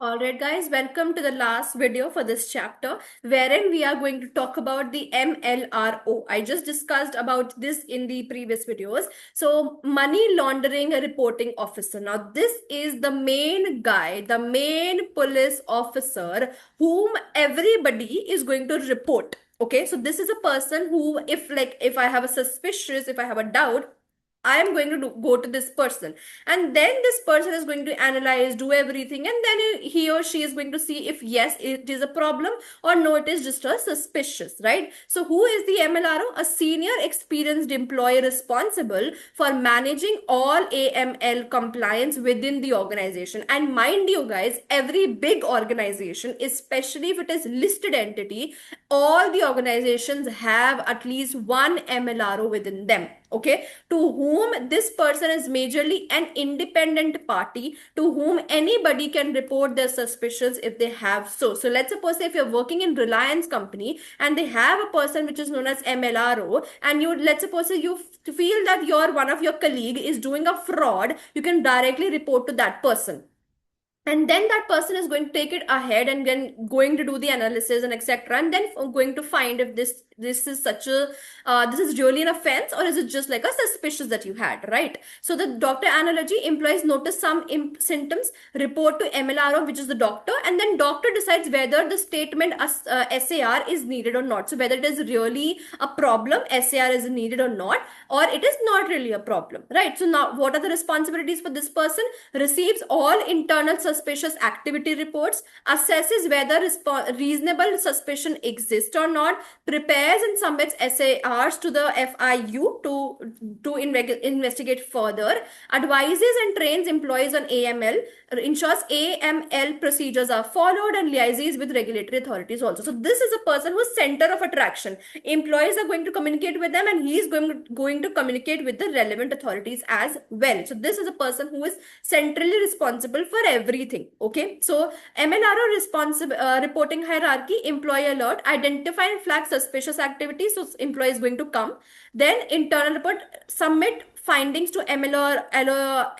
Alright, guys, welcome to the last video for this chapter, wherein we are going to talk about the MLRO. I just discussed about this in the previous videos. So, Money Laundering Reporting Officer. Now, this is the main guy, the main police officer whom everybody is going to report. Okay, so this is a person who, if I have a suspicious, if I have a doubt, I am going to go to this person, and then this person is going to analyze, do everything, and then he or she is going to see if yes, it is a problem, or no, it is just a suspicious, right? So, who is the MLRO? A senior experienced employee responsible for managing all AML compliance within the organization. And mind you, guys, every big organization, especially if it is listed entity, all the organizations have at least one MLRO within them. Okay, to whom this person is majorly an independent party, to whom anybody can report their suspicions if they have so let's suppose if you're working in Reliance company and they have a person which is known as MLRO, and you, let's suppose you feel that your one of your colleague is doing a fraud, you can directly report to that person, and then that person is going to take it ahead and then going to do the analysis and etc, and then going to find if this is such a this is really an offense, or is it just like a suspicious that you had, right? So the doctor analogy, employees notice some symptoms, report to MLRO, which is the doctor, and then doctor decides whether the statement SAR is needed or not. So whether it is really a problem, SAR is needed or not, or it is not really a problem, right? So now what are the responsibilities for this person? Receives all internal suspicious activity reports, assesses whether reasonable suspicion exists or not, prepares and submits SARs to the FIU to investigate further, advises and trains employees on AML, ensures AML procedures are followed, and liaises with regulatory authorities also. So this is a person who's center of attraction. Employees are going to communicate with them, and he is going to communicate with the relevant authorities as well. So this is a person who is centrally responsible for everything. Okay, so MLRO responsible reporting hierarchy: employee alert, identify and flag suspicious activity, so employee is going to come, then internal report, submit findings to MLRO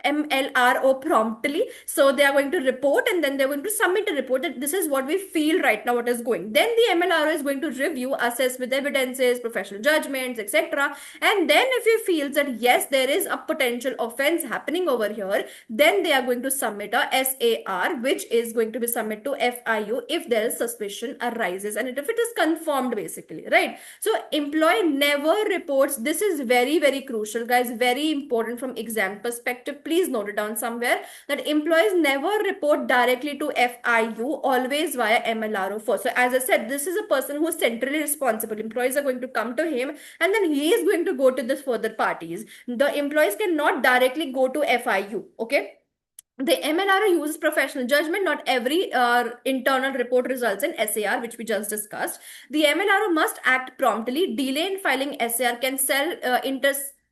promptly. So they are going to report, and then they're going to submit a report that this is what we feel right now, what is going. Then the MLRO is going to review, assess with evidences, professional judgments, etc. And then if he feels that yes, there is a potential offense happening over here, then they are going to submit a SAR, which is going to be submitted to FIU if there is suspicion arises, and if it is confirmed, basically, right? So employee never reports. This is very, very crucial, guys, very important from exam perspective. Please note it down somewhere, that employees never report directly to FIU, always via MLRO first. So as I said, this is a person who is centrally responsible. Employees are going to come to him, and then he is going to go to the further parties. The employees cannot directly go to FIU. Okay, the MLRO uses professional judgment. Not every internal report results in SAR, which we just discussed. The MLRO must act promptly. Delay in filing SAR can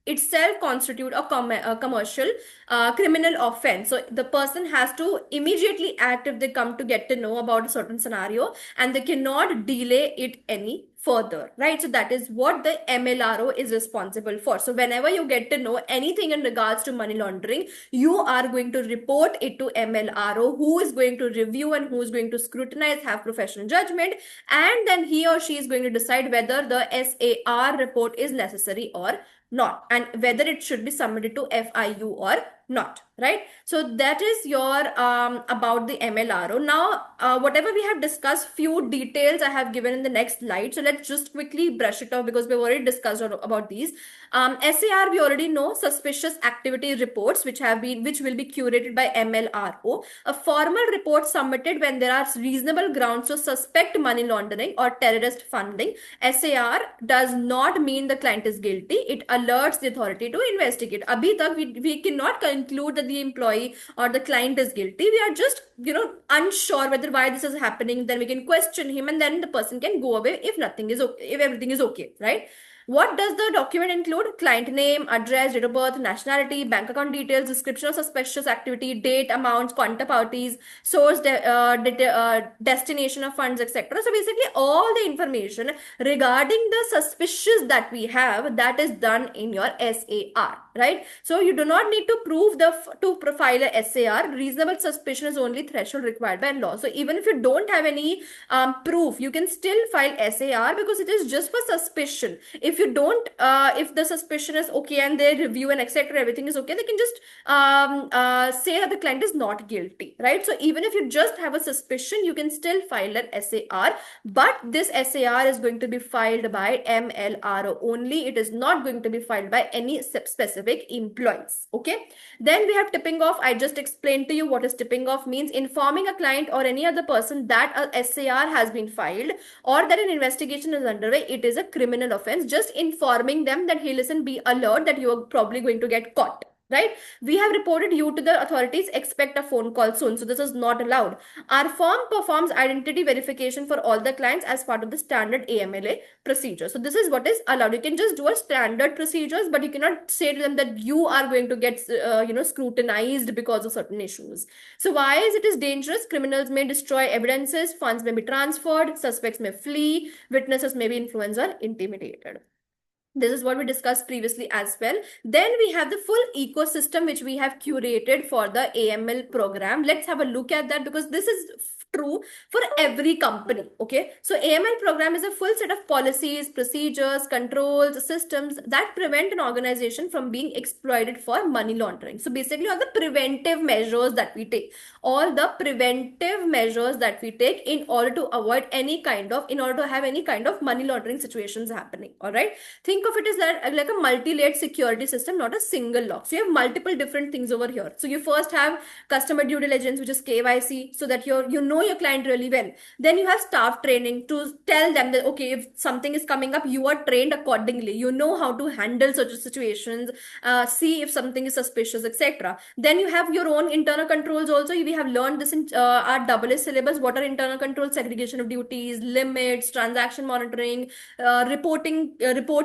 itself constitute a commercial criminal offense. So the person has to immediately act if they come to get to know about a certain scenario, and they cannot delay it any further, right? So that is what the MLRO is responsible for. So whenever you get to know anything in regards to money laundering, you are going to report it to MLRO, who is going to review and who is going to scrutinize, have professional judgment, and then he or she is going to decide whether the SAR report is necessary or not, and whether it should be submitted to FIU or not, right? So that is your about the MLRO. Now whatever we have discussed, few details I have given in the next slide, so let's just quickly brush it off because we've already discussed about these. SAR, we already know, suspicious activity reports, which will be curated by MLRO. A formal report submitted when there are reasonable grounds to suspect money laundering or terrorist funding. SAR does not mean the client is guilty. It alerts the authority to investigate. Abhi tak we cannot conclude that the employee or the client is guilty. We are just, unsure whether why this is happening. Then we can question him, and then the person can go away if everything is okay, right? What does the document include? Client name, address, date of birth, nationality, bank account details, description of suspicious activity, date, amounts, counterparties, source, destination of funds, etc. So basically all the information regarding the suspicious that we have, that is done in your SAR. right? So you do not need to prove to file a SAR. Reasonable suspicion is only threshold required by law. So even if you don't have any proof, you can still file SAR because it is just for suspicion. If you don't, if the suspicion is okay and they review and etc., everything is okay, they can just say that the client is not guilty, right? So even if you just have a suspicion, you can still file an SAR, but this SAR is going to be filed by MLRO only. It is not going to be filed by any specific employees. Okay. Then we have tipping off. I just explained to you what is tipping off means: informing a client or any other person that a SAR has been filed or that an investigation is underway. It is a criminal offense. Just informing them that, hey, listen, be alert that you are probably going to get caught. Right? We have reported you to the authorities. Expect a phone call soon. So this is not allowed. Our firm performs identity verification for all the clients as part of the standard AMLA procedure. So this is what is allowed. You can just do a standard procedures, but you cannot say to them that you are going to get scrutinized because of certain issues. So why is it is dangerous? Criminals may destroy evidences, funds may be transferred, suspects may flee, witnesses may be influenced or intimidated. This is what we discussed previously as well. Then we have the full ecosystem which we have curated for the AML program. Let's have a look at that because this is true for every company. Okay, so AML program is a full set of policies, procedures, controls, systems that prevent an organization from being exploited for money laundering. So basically all the preventive measures that we take, in order to avoid in order to have any kind of money laundering situations happening. All right, think of it as that like a multi-layered security system, not a single lock. So you have multiple different things over here. So you first have customer due diligence, which is KYC, so that you know your client really well. Then you have staff training to tell them that, okay, if something is coming up, you are trained accordingly. You know how to handle such situations, see if something is suspicious, etc. Then you have your own internal controls also. We have learned this in our AA syllabus. What are internal controls? Segregation of duties, limits, transaction monitoring, report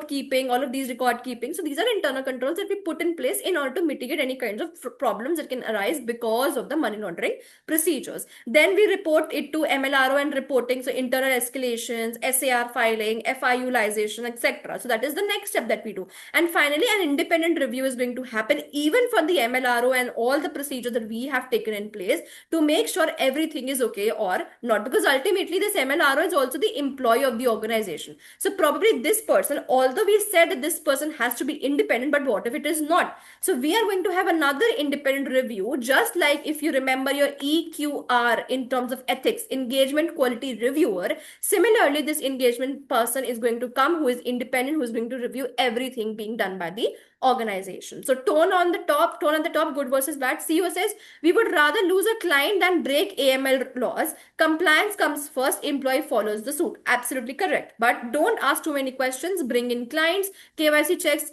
keeping, all of these record keeping. So these are internal controls that we put in place in order to mitigate any kinds of problems that can arise because of the money laundering procedures. Then we report it to MLRO and reporting, so internal escalations, SAR filing, FIU-ization, etc. So that is the next step that we do. And finally, an independent review is going to happen even for the MLRO and all the procedures that we have taken in place to make sure everything is okay or not, because ultimately this MLRO is also the employee of the organization. So probably this person, although we said that this person has to be independent, but what if it is not? So we are going to have another independent review, just like if you remember your EQR in terms of ethics, engagement quality reviewer. Similarly, this engagement person is going to come who is independent, who is going to review everything being done by the organization. So tone on the top, good versus bad. CEO says, we would rather lose a client than break AML laws. Compliance comes first, employee follows the suit. Absolutely correct. But don't ask too many questions, bring in clients, KYC checks,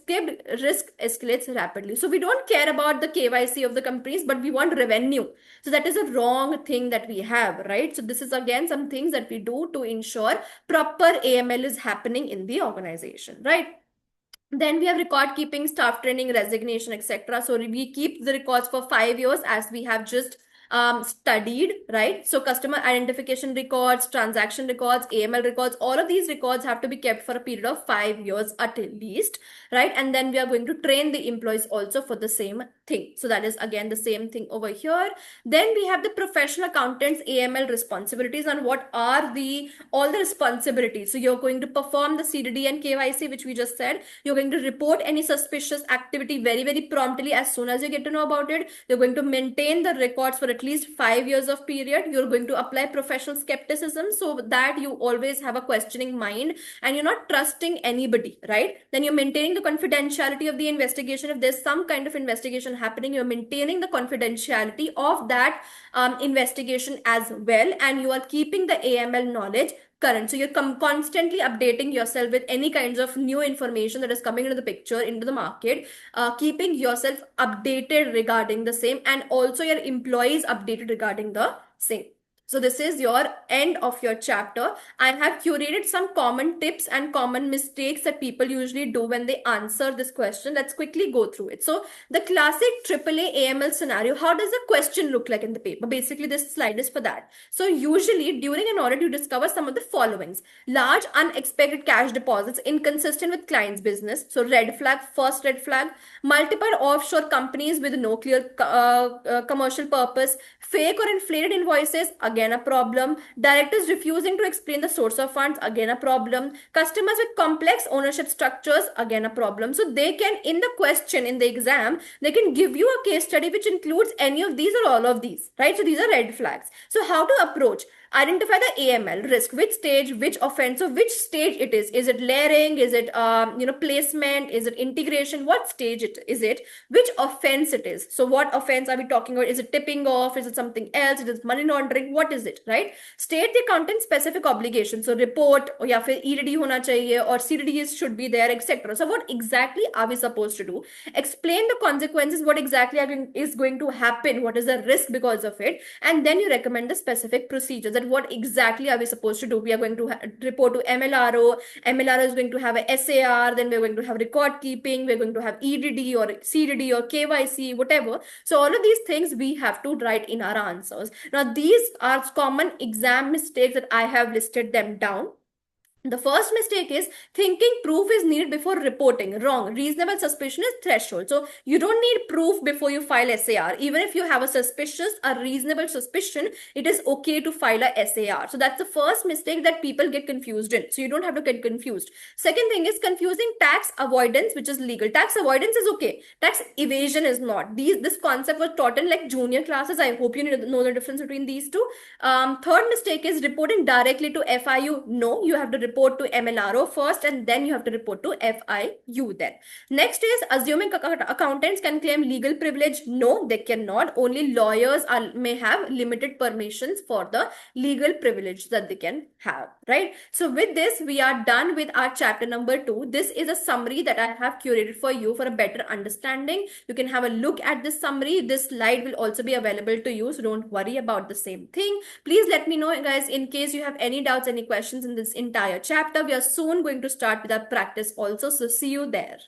risk escalates rapidly. So we don't care about the KYC of the companies, but we want revenue. So that is a wrong thing that we have, right? So this is again some things that we do to ensure proper AML is happening in the organization, right? Then we have record keeping, staff training, resignation, etc. So we keep the records for 5 years as we have just studied, right? So customer identification records, transaction records, AML records, all of these records have to be kept for a period of 5 years at least, right? And then we are going to train the employees also for the same thing. So that is again the same thing over here. Then we have the professional accountants AML responsibilities, and what are all the responsibilities. So you're going to perform the CDD and KYC, which we just said. You're going to report any suspicious activity very, very promptly as soon as you get to know about it. You're going to maintain the records for at least 5 years of period. You're going to apply professional skepticism so that you always have a questioning mind and you're not trusting anybody, right? Then you're maintaining the confidentiality of the investigation. If there's some kind of investigation happening, you're maintaining the confidentiality of that investigation as well, and you are keeping the AML knowledge current. So you're constantly updating yourself with any kinds of new information that is coming into the picture, into the market, keeping yourself updated regarding the same, and also your employees updated regarding the same. So this is your end of your chapter. I have curated some common tips and common mistakes that people usually do when they answer this question. Let's quickly go through it. So the classic AAA AML scenario, how does the question look like in the paper? Basically, this slide is for that. So usually during an audit, you discover some of the followings. Large unexpected cash deposits inconsistent with client's business. So red flag, first red flag. Multiple offshore companies with no clear commercial purpose. Fake or inflated invoices, again a problem. Directors refusing to explain the source of funds, again a problem. Customers with complex ownership structures, again a problem. So they can, in the question, in the exam, they can give you a case study which includes any of these or all of these, right? So these are red flags. So how to approach? Identify the AML risk, which stage, which offense, so which stage it is. Is it layering? Is it placement? Is it integration? What stage it is it? Which offense it is? So what offense are we talking about? Is it tipping off? Is it something else? Is it money laundering? What is it, right? State the accountant specific obligation. So report or या फिर EDD होना चाहिए or CDDs should be there, etc. So what exactly are we supposed to do? Explain the consequences. What exactly is going to happen? What is the risk because of it? And then you recommend the specific procedures. That what exactly are we supposed to do? We are going to report to MLRO. MLRO is going to have a SAR. Then we're going to have record keeping. We're going to have EDD or CDD or KYC, whatever. So all of these things we have to write in our answers. Now, these are common exam mistakes that I have listed them down. The first mistake is thinking proof is needed before reporting. Wrong. Reasonable suspicion is threshold. So you don't need proof before you file SAR. Even if you have a reasonable suspicion, it is okay to file a SAR. So that's the first mistake that people get confused in. So you don't have to get confused. Second thing is confusing tax avoidance, which is legal. Tax avoidance is okay. Tax evasion is not. This concept was taught in like junior classes. I hope you know the difference between these two. Third mistake is reporting directly to FIU. No, you have to report to MLRO first and then you have to report to FIU then. Next is assuming accountants can claim legal privilege. No, they cannot. Only lawyers may have limited permissions for the legal privilege that they can have, right? So with this, we are done with our chapter number 2. This is a summary that I have curated for you for a better understanding. You can have a look at this summary. This slide will also be available to you, so don't worry about the same thing. Please let me know, guys, in case you have any doubts, any questions in this entire chapter. We are soon going to start with our practice also, so see you there.